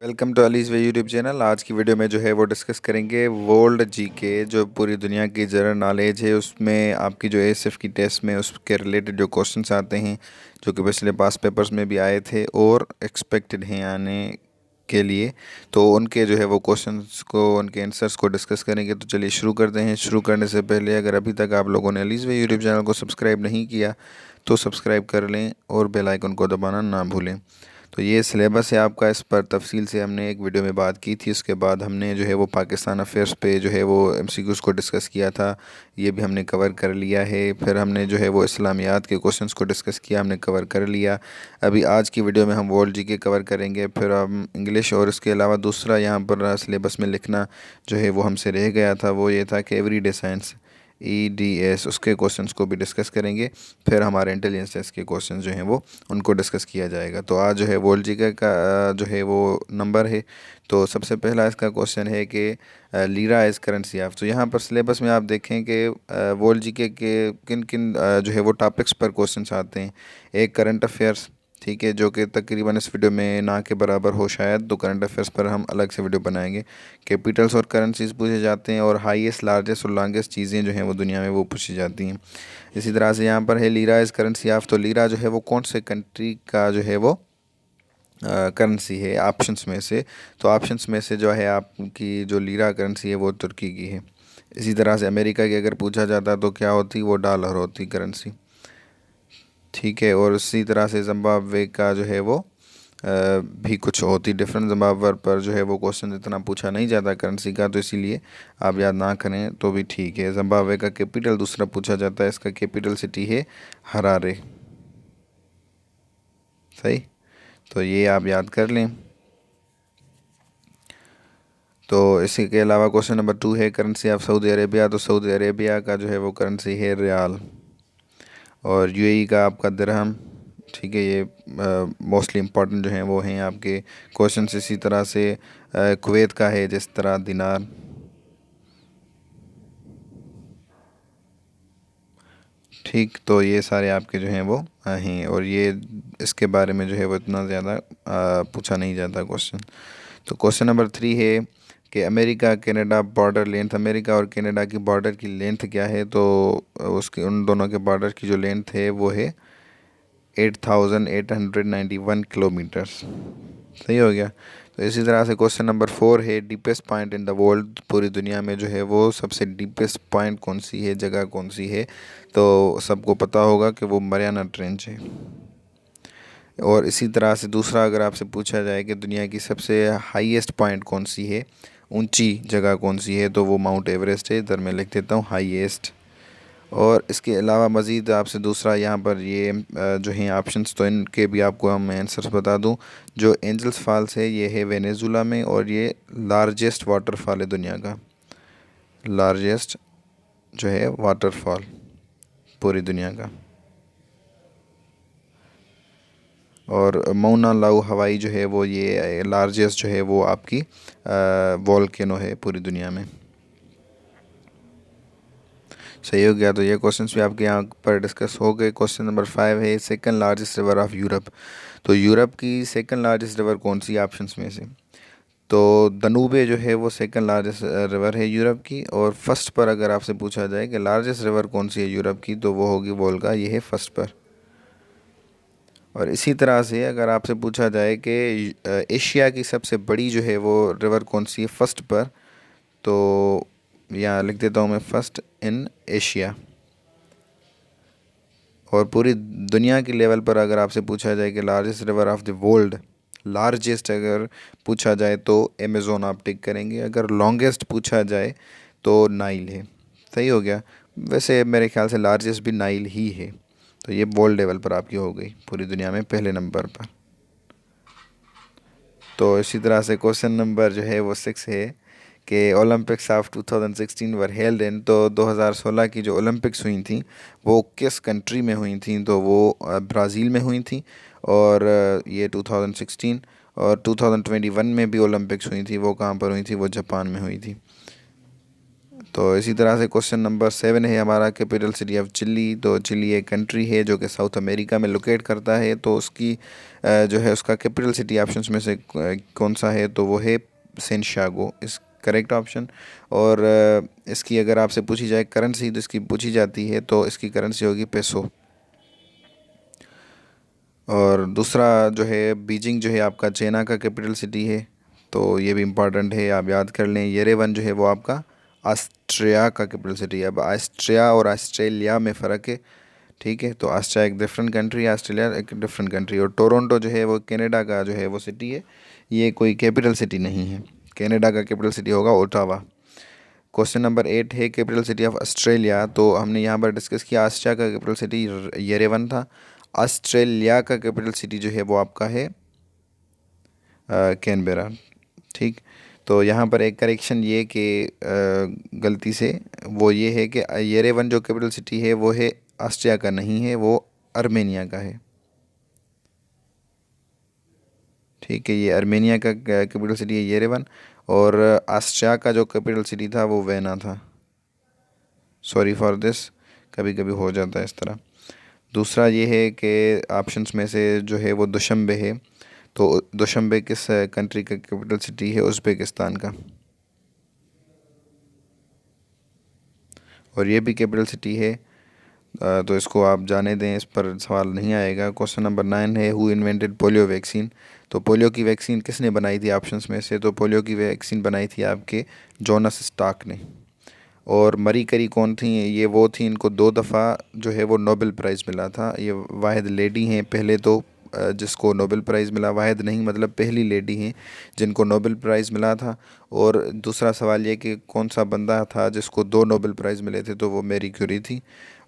Welcome to Ali's way YouTube channel. आज की video में जो है वो डिस्कस करेंगे वर्ल्ड जीके, जो पूरी दुनिया की जनरल नॉलेज है उसमें आपकी जो एसएफ की टेस्ट में उसके रिलेटेड जो क्वेश्चंस आते हैं, जो कि पिछले पास पेपर्स में भी आए थे और एक्सपेक्टेड हैं आने के लिए। तो उनके जो है वो क्वेश्चंस को, उनके आंसर्स को डिस्कस करेंगे। तो चलिए शुरू करते हैं। शुरू करने से पहले अगर अभी तक आप लोगों ने अलीज़ वे यूट्यूब चैनल को सब्सक्राइब नहीं किया तो सब्सक्राइब कर लें और बेल आइकन को दबाना ना भूलें। तो ये सिलेबस है आपका, इस पर तफसील से हमने एक वीडियो में बात की थी। उसके बाद हमने जो है वो पाकिस्तान अफेयर्स पे जो है वो एमसीक्यूज़ को डिस्कस किया था, ये भी हमने कवर कर लिया है। फिर हमने जो है वो इस्लामियात के क्वेश्चंस को डिस्कस किया, हमने कवर कर लिया। अभी आज की वीडियो में हम वर्ल्ड जीके कवर करेंगे। फिर हम इंग्लिश और इसके अलावा दूसरा यहाँ पर सिलेबस में लिखना जो है वो हमसे रह गया था, वो ये था कि एवरीडे साइंस EDS उसके क्वेश्चंस को भी डिस्कस करेंगे। फिर हमारे इंटेलिजेंस टेस्ट के क्वेश्चंस जो हैं वो उनको डिस्कस किया जाएगा। तो आज जो है वर्ल्ड जीके का जो है वो नंबर है। तो सबसे पहला इसका क्वेश्चन है कि लीरा इज़ करेंसी ऑफ। तो यहाँ पर सिलेबस में आप देखें कि वर्ल्ड जीके के किन किन जो है वो टॉपिक्स पर क्वेश्चंस आते हैं। एक करंट अफेयर्स, ठीक है, जो कि तकरीबन इस वीडियो में ना के बराबर हो शायद, तो करंट अफेयर्स पर हम अलग से वीडियो बनाएंगे। कैपिटल्स और करेंसीज पूछे जाते हैं और हाईएस्ट, लार्जेस्ट और लॉन्गेस्ट चीज़ें जो हैं वो दुनिया में वो पूछी जाती हैं। इसी तरह से यहाँ पर है लीरा इज़ करेंसी ऑफ। तो लीरा जो है वो कौन से कंट्री का जो है वो करेंसी है ऑप्शंस में से। तो ऑप्शंस में से जो है आपकी जो लीरा करेंसी है वो तुर्की की है। इसी तरह से अमेरिका की अगर पूछा जाता तो क्या होती, वो डॉलर होती करेंसी, ठीक है। और इसी तरह से जिम्बाब्वे का जो है वो भी कुछ होती डिफरेंट। जिम्बाब्वे पर जो है वो क्वेश्चन इतना पूछा नहीं जाता करेंसी का, तो इसीलिए आप याद ना करें तो भी ठीक है। जिम्बाब्वे का कैपिटल दूसरा पूछा जाता है, इसका कैपिटल सिटी है हरारे, सही। तो ये आप याद कर लें। तो इसी के अलावा क्वेश्चन नंबर 2 है करेंसी ऑफ सऊदी अरेबिया। तो सऊदी अरेबिया का जो है वो करेंसी है रियाल। और यूएई का आपका दिरहम, ठीक है। ये मोस्टली इम्पॉर्टेंट जो हैं वो हैं आपके क्वेश्चन। इसी तरह से कुवैत का है जिस तरह दिनार, ठीक। तो ये सारे आपके जो हैं वो हैं, और ये इसके बारे में जो है वो इतना ज़्यादा पूछा नहीं जाता क्वेश्चन। तो क्वेश्चन नंबर 3 है कि America Canada border length, America और कनाडा की बॉर्डर की लेंथ क्या है। तो उसके उन दोनों के बॉर्डर की जो लेंथ है वो है 8891 किलोमीटर्स, सही हो गया। तो इसी तरह से क्वेश्चन नंबर 4 है deepest point in the world, पूरी दुनिया में जो है वो सबसे डीपेस्ट पॉइंट कौन सी है, जगह कौन सी है। तो सबको पता होगा कि वो मरियाना ट्रेंच है। और इसी तरह से दूसरा अगर आपसे पूछा जाए कि दुनिया की सबसे हाईएस्ट पॉइंट कौन सी है, ऊंची जगह कौन सी है, तो वो माउंट एवरेस्ट है। इधर मैं लिख देता हूँ हाईएस्ट। और इसके अलावा मज़ीद आपसे दूसरा यहाँ पर ये जो हैं ऑप्शंस, तो इनके भी आपको हम आंसर्स बता दूँ। जो एंजल्स फॉल्स है ये है वेनेजुला में, और ये लार्जेस्ट वाटरफॉल है दुनिया का, लार्जेस्ट जो है वाटरफॉल पूरी दुनिया का। और मौना लाऊ हवाई जो है वो ये लार्जेस्ट जो है वो आपकी वॉल्केनो है पूरी दुनिया में, सही हो गया। तो ये क्वेश्चंस भी आपके यहाँ पर डिस्कस हो गए। क्वेश्चन नंबर 5 है second largest river of Europe. तो यूरोप की सेकंड लार्जेस्ट रिवर कौन सी ऑप्शंस में से। तो दनूबे जो है वो सेकंड लार्जेस्ट रिवर है यूरोप की। और फर्स्ट पर अगर आपसे पूछा जाए कि लार्जेस्ट रिवर कौन सी है यूरोप की, तो वो होगी वोल्गा, ये है फर्स्ट पर। और इसी तरह से अगर आपसे पूछा जाए कि एशिया की सबसे बड़ी जो है वो रिवर कौन सी है फर्स्ट पर, तो यहाँ लिख देता हूँ मैं फर्स्ट इन एशिया। और पूरी दुनिया के लेवल पर अगर आपसे पूछा जाए कि largest river of the world, largest अगर पूछा जाए तो अमेज़ोन आप टिक करेंगे। अगर लॉन्गेस्ट पूछा जाए तो नाइल है, सही हो गया। वैसे मेरे ख्याल से लार्जेस्ट भी नाइल ही है। तो ये वर्ल्ड लेवल पर आपकी हो गई पूरी दुनिया में पहले नंबर पर। तो इसी तरह से क्वेश्चन नंबर जो है वो 6 है कि Olympics of 2016 were held in. तो 2016 की जो ओलंपिक्स हुई थी वो किस कंट्री में हुई थी, तो वो ब्राज़ील में हुई थी। और ये 2016 और 2021 में भी ओलंपिक्स हुई थी, वो कहाँ पर हुई थी, वो जापान में हुई थी। तो इसी तरह से क्वेश्चन नंबर 7 है हमारा, कैपिटल सिटी ऑफ चिली। तो चिली एक कंट्री है जो कि साउथ अमेरिका में लोकेट करता है, तो उसकी जो है उसका कैपिटल सिटी ऑप्शंस में से कौन सा है, तो वो है सेंटियागो इस करेक्ट ऑप्शन। और इसकी अगर आपसे पूछी जाए करेंसी, तो इसकी पूछी जाती है तो इसकी करेंसी होगी पेसो। और दूसरा जो है बीजिंग जो है आपका चाइना का कैपिटल सिटी है, तो ये भी इम्पॉर्टेंट है, आप याद कर लें। येरेवन जो है वो आपका ऑस्ट्रिया का कैपिटल सिटी है। अब ऑस्ट्रिया और ऑस्ट्रेलिया में फ़र्क है, ठीक है। तो ऑस्ट्रिया एक डिफरेंट कंट्री है, ऑस्ट्रेलिया एक डिफरेंट कंट्री। और टोरंटो जो है वो कनाडा का जो है वो सिटी है, ये कोई कैपिटल सिटी नहीं है। कनाडा का कैपिटल सिटी होगा ओटावा। क्वेश्चन नंबर 8 है कैपिटल सिटी ऑफ ऑस्ट्रेलिया। तो हमने यहाँ पर डिस्कस किया ऑस्ट्रिया का कैपिटल सिटी येरेवन था। ऑस्ट्रेलिया का कैपिटल सिटी जो है वो आपका है कैनबेरा, ठीक। तो यहाँ पर एक करेक्शन ये कि गलती से वो ये है कि येरेवन जो कैपिटल सिटी है वो है ऑस्ट्रिया का नहीं है, वो आर्मेनिया का है, ठीक है। ये आर्मेनिया का कैपिटल सिटी है येरेवन। और ऑस्ट्रिया का जो कैपिटल सिटी था वो वेना था। सॉरी फॉर दिस, कभी कभी हो जाता है इस तरह। दूसरा ये है कि ऑप्शंस में से जो है वो दुशंबे है, तो दुशंबे किस कंट्री का कैपिटल सिटी है, उज़्बेकिस्तान का। और ये भी कैपिटल सिटी है, तो इसको आप जाने दें, इस पर सवाल नहीं आएगा। क्वेश्चन नंबर 9 है हु इन्वेंटेड पोलियो वैक्सीन। तो पोलियो की वैक्सीन किसने बनाई थी ऑप्शंस में से, तो पोलियो की वैक्सीन बनाई थी आपके जोनास स्टार्क ने। और मरी करी कौन थी, ये वो थी, इनको 2 दफ़ा जो है वो नोबेल प्राइज़ मिला था। ये वाहिद लेडी हैं पहले तो जिसको नोबेल प्राइज़ मिला, वाहिद नहीं मतलब पहली लेडी हैं जिनको नोबेल प्राइज़ मिला था। और दूसरा सवाल ये कि कौन सा बंदा था जिसको 2 नोबेल प्राइज़ मिले थे, तो वो मैरी क्यूरी थी।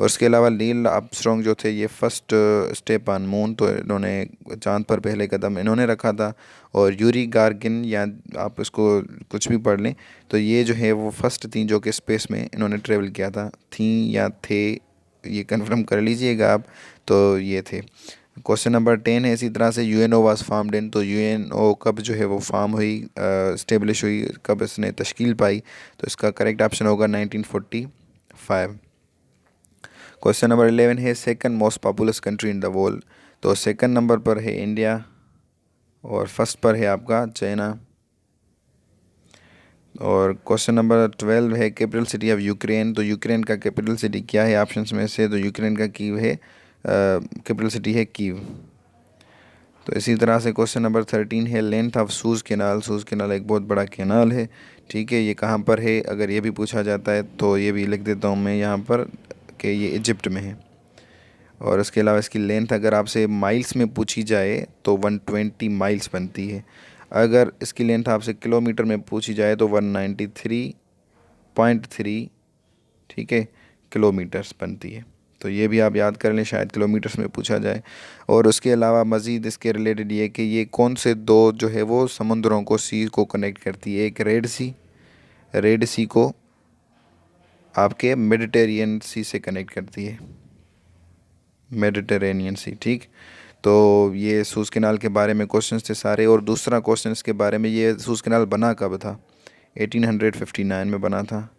और उसके अलावा नील आर्मस्ट्रॉन्ग जो थे ये फर्स्ट स्टेप ऑन मून, तो इन्होंने चांद पर पहले कदम इन्होंने रखा था। और यूरी गार्गिन, या आप इसको कुछ भी पढ़ लें, तो ये जो है वो फर्स्ट थी जो कि स्पेस में इन्होंने ट्रेवल किया था। थी या थे, ये कंफर्म कर लीजिएगा आप। तो ये थे। क्वेश्चन नंबर 10 है इसी तरह से यूएनओ वाज फार्म्ड इन। तो यूएनओ कब जो है वो फार्म हुई, इस्टेब्लिश हुई, कब इसने तश्कील पाई, तो इसका करेक्ट ऑप्शन होगा 1945। क्वेश्चन नंबर 11 है second most populous country in the world. तो सेकंड नंबर पर है इंडिया और फर्स्ट पर है आपका चाइना। और क्वेश्चन नंबर 12 है कैपिटल सिटी ऑफ यूक्रेन। तो यूक्रेन का कैपिटल सिटी क्या है ऑप्शंस में से, तो यूक्रेन का कीव है, कैपिटल सिटी है कीव। तो इसी तरह से क्वेश्चन नंबर 13 है length of shoes canal. Shoes canal एक बहुत बड़ा कैनाल है, ठीक है। ये कहाँ पर है, अगर ये भी पूछा जाता है तो ये भी लिख देता हूँ मैं यहाँ पर कि ये इजिप्ट में है। और इसके अलावा इसकी लेंथ अगर आपसे माइल्स में पूछी जाए तो 120 माइल्स बनती है। अगर इसकी लेंथ आपसे किलोमीटर में पूछी जाए तो 193.3, ठीक है, किलोमीटर्स बनती है। तो ये भी आप याद कर लें, शायद किलोमीटर्स में पूछा जाए। और उसके अलावा मज़ीद इसके रिलेटेड ये कि ये कौन से दो जो है वो समुद्रों को, सी को कनेक्ट करती है। एक रेड सी को आपके मेडिटेरियन सी से कनेक्ट करती है, मेडिटेरेनियन सी, ठीक। तो ये सूज़ कैनाल के बारे में क्वेश्चंस थे सारे। और दूसरा क्वेश्चन इसके बारे में, ये सूज़ कैनाल बना कब था, 1859 में बना था,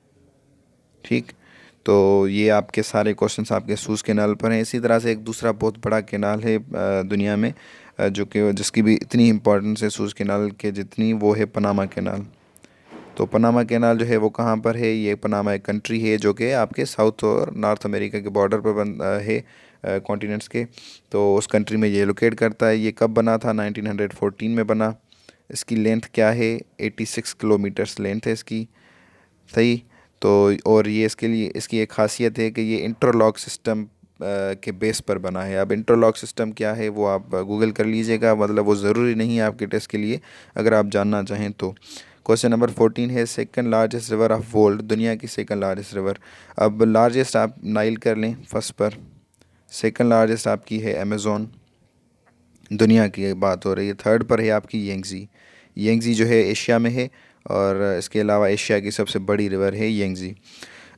ठीक। तो ये आपके सारे क्वेश्चंस आपके सूज़ कैनाल पर हैं। इसी तरह से एक दूसरा बहुत बड़ा कैनाल है दुनिया में, जो कि जिसकी भी इतनी इम्पोर्टेंस है सूज़ कैनाल के जितनी, वो है पनामा कैनाल। तो पनामा कैनाल जो है वो कहाँ पर है, ये पनामा एक कंट्री है जो कि आपके साउथ और नॉर्थ अमेरिका के बॉर्डर पर है, कॉन्टिनेंट्स के। तो उस कंट्री में ये लोकेट करता है। ये कब बना था, 1914 में बना। इसकी लेंथ क्या है, 86 किलोमीटर्स लेंथ है इसकी, सही। तो और ये इसके लिए इसकी एक ख़ासियत है कि ये इंटरलॉक सिस्टम के बेस पर बना है। अब इंटरलॉक सिस्टम क्या है वो आप गूगल कर लीजिएगा, मतलब वो ज़रूरी नहीं है आपके टेस्ट के लिए, अगर आप जानना चाहें तो। क्वेश्चन नंबर 14 है second largest river of world. दुनिया की सेकंड लार्जेस्ट रिवर। अब लार्जेस्ट आप नाइल कर लें फर्स्ट पर, सेकंड लार्जेस्ट आपकी है अमेज़ोन, दुनिया की बात हो रही है। थर्ड पर है आपकी येंगज़ी। येंगज़ी जो है एशिया में है, और इसके अलावा एशिया की सबसे बड़ी रिवर है येंगज़ी।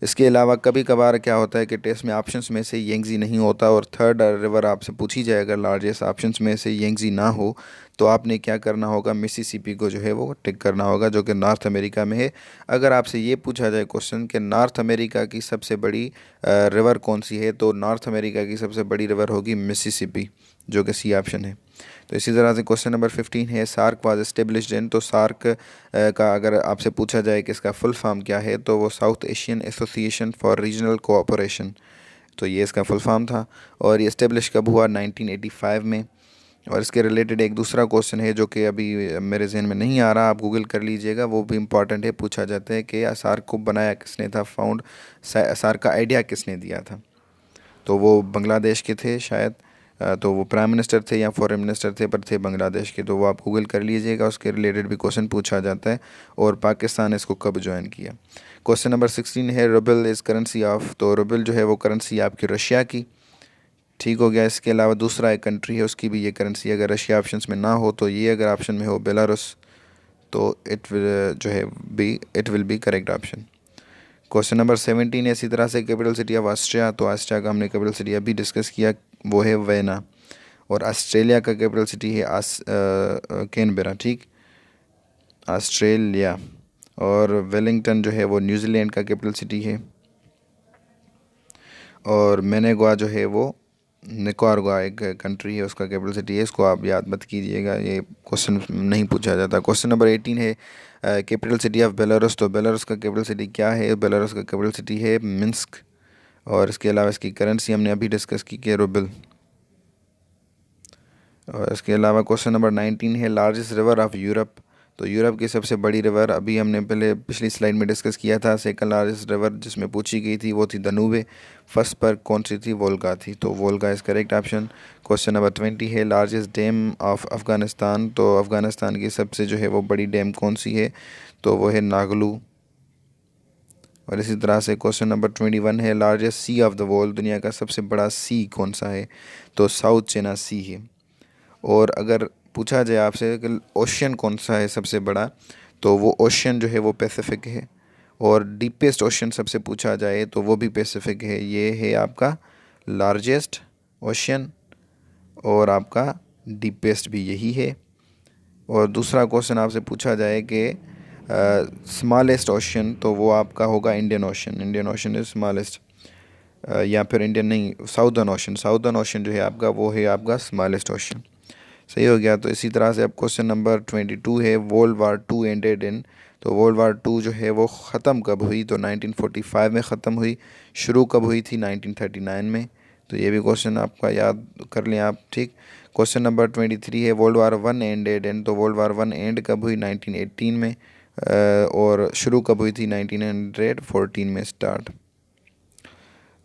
इसके अलावा कभी कभार क्या होता है कि टेस्ट में ऑप्शंस में से येंगजी नहीं होता और थर्ड रिवर आपसे पूछी जाए अगर लार्जेस्ट ऑप्शंस में से येंगजी ना हो तो आपने क्या करना होगा, मिसिसिपी को जो है वो टिक करना होगा जो कि नॉर्थ अमेरिका में है। अगर आपसे ये पूछा जाए क्वेश्चन कि नॉर्थ अमेरिका की सबसे बड़ी रिवर कौन सी है, तो नॉर्थ अमेरिका की सबसे बड़ी रिवर होगी मिसिसिपी, जो कि सी ऑप्शन है। तो इसी तरह से क्वेश्चन नंबर 15 है सार्क वाज एस्टेब्लिश्ड इन। तो सार्क का अगर आपसे पूछा जाए कि इसका फुल फॉर्म क्या है, तो वो south Asian association for regional cooperation, तो ये इसका फुल फॉर्म था। और ये इस्टेब्लिश कब हुआ, 1985 में। और इसके रिलेटेड एक दूसरा क्वेश्चन है जो कि अभी मेरे जहन में नहीं आ रहा, आप गूगल कर लीजिएगा, वो भी इम्पॉर्टेंट है। पूछा जाता है कि सार्क को बनाया किसने था, फाउंड सार्क का आइडिया किसने दिया था। तो वो बांग्लादेश के थे शायद, तो वो प्राइम मिनिस्टर थे या फॉरेन मिनिस्टर थे, पर थे बांग्लादेश के। तो वो आप गूगल कर लीजिएगा, उसके रिलेटेड भी क्वेश्चन पूछा जाता है। और पाकिस्तान इसको कब ज्वाइन किया। क्वेश्चन नंबर 16 है रुबल इज़ करेंसी ऑफ। तो रुबल जो है वो करेंसी आपकी रशिया की, ठीक हो गया। इसके अलावा दूसरा एक कंट्री है उसकी भी ये करेंसी, अगर रशिया ऑप्शंस में ना हो तो ये अगर ऑप्शन में हो बेलारूस, तो इट विल जो है it will be correct option. Question number 17 है इसी तरह से कैपिटल सिटी ऑफ ऑस्ट्रिया। तो ऑस्ट्रिया का हमने कैपिटल सिटी अभी डिस्कस किया, वो है वेना। और ऑस्ट्रेलिया का कैपिटल सिटी है कैनबेरा, ठीक, ऑस्ट्रेलिया। और वेलिंगटन जो है वो न्यूजीलैंड का कैपिटल सिटी है। और मैनेगुआ जो है वो निकारागुआ एक कंट्री है, उसका कैपिटल सिटी है। इसको आप याद मत कीजिएगा, ये क्वेश्चन नहीं पूछा जाता। क्वेश्चन नंबर 18 है कैपिटल सिटी ऑफ बेलारूस। तो बेलारूस का कैपिटल सिटी क्या है, बेलारूस का कैपिटल सिटी है मिन्स्क। और इसके अलावा इसकी करेंसी हमने अभी डिस्कस की कि रूबल। और इसके अलावा क्वेश्चन नंबर 19 है लार्जेस्ट रिवर ऑफ यूरोप। तो यूरोप की सबसे बड़ी रिवर अभी हमने पहले पिछली स्लाइड में डिस्कस किया था। सेकंड लार्जेस्ट रिवर जिसमें पूछी गई थी वो थी दनूबे। फर्स्ट पर कौन सी थी, वोल्गा थी। तो Volga is correct option. Question number 20 है लार्जेस्ट डैम ऑफ अफ़गानिस्तान। तो अफ़गानिस्तान की सबसे जो है वो बड़ी डैम कौन सी है, तो वो है नागलू। और इसी तरह से क्वेश्चन नंबर 21 है largest C of the world. दुनिया का सबसे बड़ा सी कौन सा है, तो साउथ चाइना सी है। और अगर पूछा जाए आपसे कि ओशियन कौन सा है सबसे बड़ा, तो वो ओशियन जो है वो पैसिफिक है। और डीपेस्ट ओशियन सबसे पूछा जाए तो वो भी पैसिफिक है। ये है आपका लार्जेस्ट ओशियन और आपका डीपेस्ट भी यही है। और दूसरा क्वेश्चन आपसे पूछा जाए कि स्मॉलेस्ट ओशियन, तो वो आपका होगा Indian ocean. Indian ocean is smallest, या फिर इंडियन नहीं, साउदर्न ओशन। साउदर्न ओशन जो है आपका वो है आपका स्मॉलेस्ट ओशन। सही हो गया। तो इसी तरह से अब क्वेश्चन नंबर 22 है वर्ल्ड वार 2 एंडेड इन। तो वर्ल्ड वार 2 जो है वो ख़त्म कब हुई, तो 1945 में ख़त्म हुई। शुरू कब हुई थी, 1939 में। तो ये भी क्वेश्चन आपका याद कर लें आप, ठीक। क्वेश्चन नंबर 23 है वर्ल्ड वार 1 एंडेड इन। तो वर्ल्ड वार 1 एंड कब हुई, 1918 में। और शुरू कब हुई थी, 1914 में स्टार्ट।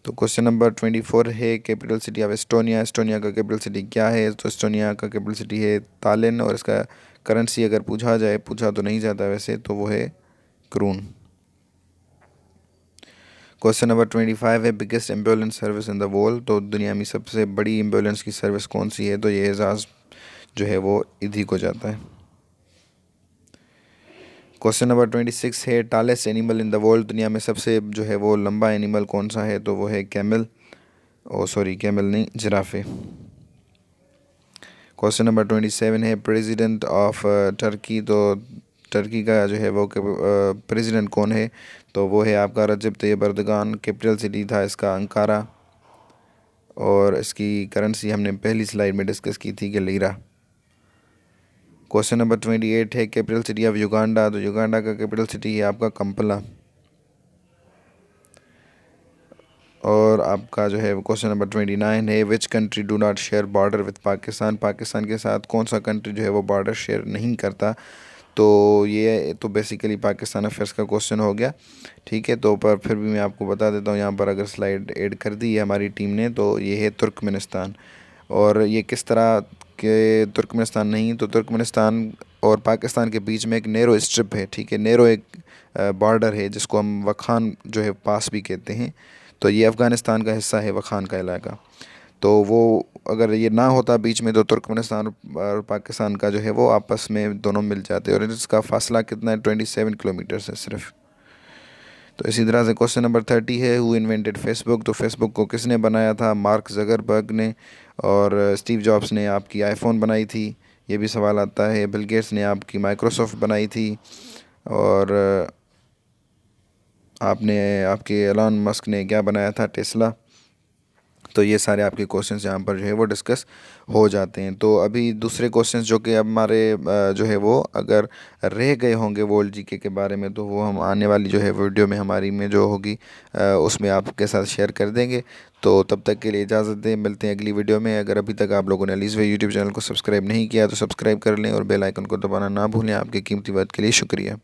तो क्वेश्चन नंबर 24 है capital city of Estonia. Estonia का कैपिटल सिटी क्या है, तो एस्टोनिया का कैपिटल सिटी है तालिन। और इसका करेंसी अगर पूछा जाए, पूछा तो नहीं जाता वैसे, तो वो है क्रून। क्वेश्चन नंबर 25 है biggest ambulance service in the world. तो दुनिया में सबसे बड़ी एम्बुलेंस की सर्विस कौन सी है, तो ये एजाज़ जो है वो इधी को जाता है। क्वेश्चन नंबर 26 है tallest animal in the world. दुनिया में सबसे जो है वो लंबा एनिमल कौन सा है, तो वो है कैमल। ओ सॉरी, कैमल नहीं, जिराफे। क्वेश्चन नंबर 27 है प्रेसिडेंट ऑफ टर्की। तो टर्की का जो है वो प्रेसिडेंट कौन है, तो वो है आपका रजब तैयब अर्दगान। कैपिटल सिटी था इसका अंकारा। और इसकी करेंसी हमने पहली स्लाइड में डिस्कस की थी कि लीरा। क्वेश्चन नंबर 28 है कैपिटल सिटी ऑफ युगांडा। तो युगांडा का कैपिटल सिटी है आपका कंपला। और आपका जो है क्वेश्चन नंबर 29 है which country do not share border with Pakistan. Pakistan के साथ कौन सा कंट्री जो है वो बॉर्डर शेयर नहीं करता। तो ये तो बेसिकली पाकिस्तान अफेयर्स का क्वेश्चन हो गया, ठीक है। तो पर फिर भी मैं आपको बता देता हूँ, यहाँ पर अगर स्लाइड ऐड कर दी है हमारी टीम ने, तो ये है तुर्कमेनिस्तान। और ये किस तरह के तुर्कमेनिस्तान नहीं, तो तुर्कमेनिस्तान और पाकिस्तान के बीच में एक नैरो स्ट्रिप है, ठीक है। नैरो एक बॉर्डर है जिसको हम वखान जो है पास भी कहते हैं। तो ये अफ़गानिस्तान का हिस्सा है, वखान का इलाका। तो वो अगर ये ना होता बीच में, तो तुर्कमेनिस्तान और पाकिस्तान का जो है वो आपस में दोनों मिल जाते। और इसका फासला कितना है, 27 किलोमीटर है सिर्फ। तो इसी तरह से क्वेश्चन नंबर 30 है, हु इन्वेंटेड फेसबुक। तो फेसबुक को किसने बनाया था? मार्क जगरबर्ग ने। और स्टीव जॉब्स ने आपकी आईफोन बनाई थी, ये भी सवाल आता है। बिल गेट्स ने आपकी माइक्रोसॉफ्ट बनाई थी। और आपने आपके एलन मस्क ने क्या बनाया था? टेस्ला। तो ये सारे आपके क्वेश्चंस यहाँ पर जो है वो डिस्कस हो जाते हैं। तो अभी दूसरे क्वेश्चंस जो कि अब हमारे जो है वो अगर रह गए होंगे वर्ल्ड जीके के बारे में, तो वो हम आने वाली जो है वीडियो में हमारी में जो होगी उसमें आपके साथ शेयर कर देंगे। तो तब तक के लिए इजाज़त दें, मिलते हैं अगली वीडियो में। अगर अभी तक आप लोगों ने अलीज़ भाई यूट्यूब चैनल को सब्सक्राइब नहीं किया तो सब्सक्राइब कर लें और बेल आइकन को दबाना ना भूलें। आपके कीमती वक्त के लिए शुक्रिया।